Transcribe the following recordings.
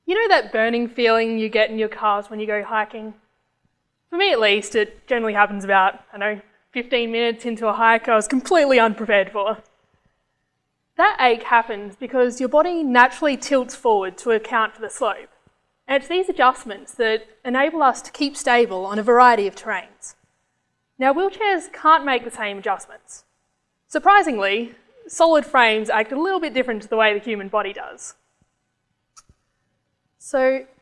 You know that burning feeling you get in your calves when you go hiking? For me at least, it generally happens about, 15 minutes into a hike I was completely unprepared for. That ache happens because your body naturally tilts forward to account for the slope. And it's these adjustments that enable us to keep stable on a variety of terrains. Now, wheelchairs can't make the same adjustments. Surprisingly, solid frames act a little bit different to the way the human body does.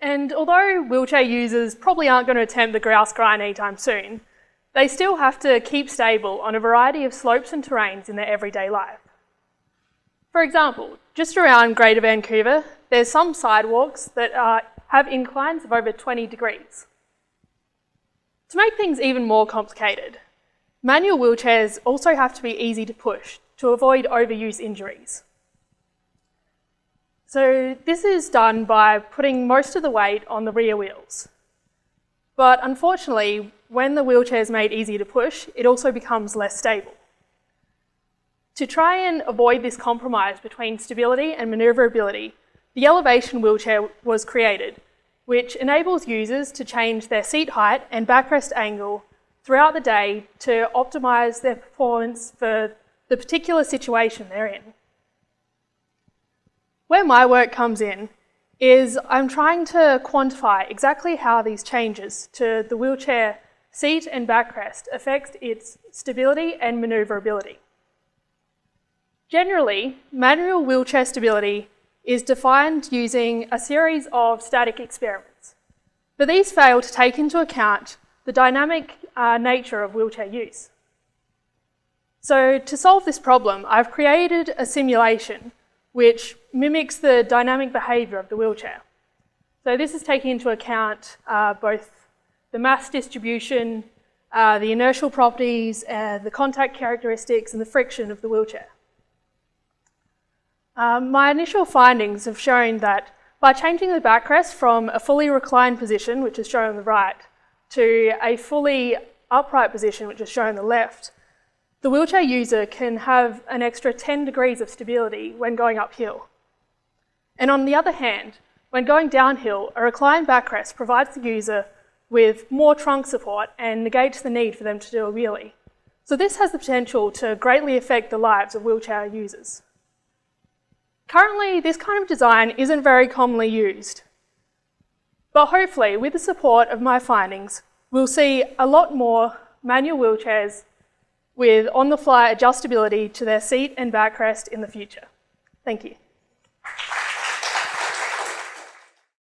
And although wheelchair users probably aren't going to attempt the grouse grind anytime soon, they still have to keep stable on a variety of slopes and terrains in their everyday life. For example, just around Greater Vancouver, there's some sidewalks that have inclines of over 20 degrees. To make things even more complicated, manual wheelchairs also have to be easy to push to avoid overuse injuries. So this is done by putting most of the weight on the rear wheels. But unfortunately, when the wheelchair is made easy to push, it also becomes less stable. To try and avoid this compromise between stability and manoeuvrability, the elevation wheelchair was created, which enables users to change their seat height and backrest angle throughout the day to optimise their performance for the particular situation they're in. Where my work comes in is I'm trying to quantify exactly how these changes to the wheelchair seat and backrest affect its stability and manoeuvrability. Generally, manual wheelchair stability is defined using a series of static experiments, but these fail to take into account the dynamic nature of wheelchair use. So to solve this problem, I've created a simulation which mimics the dynamic behaviour of the wheelchair. So this is taking into account both the mass distribution, the inertial properties, the contact characteristics and the friction of the wheelchair. My initial findings have shown that by changing the backrest from a fully reclined position, which is shown on the right, to a fully upright position, which is shown on the left, the wheelchair user can have an extra 10 degrees of stability when going uphill. And on the other hand, when going downhill, a reclined backrest provides the user with more trunk support and negates the need for them to do a wheelie. So this has the potential to greatly affect the lives of wheelchair users. Currently, this kind of design isn't very commonly used, but hopefully, with the support of my findings, we'll see a lot more manual wheelchairs with on-the-fly adjustability to their seat and backrest in the future. Thank you.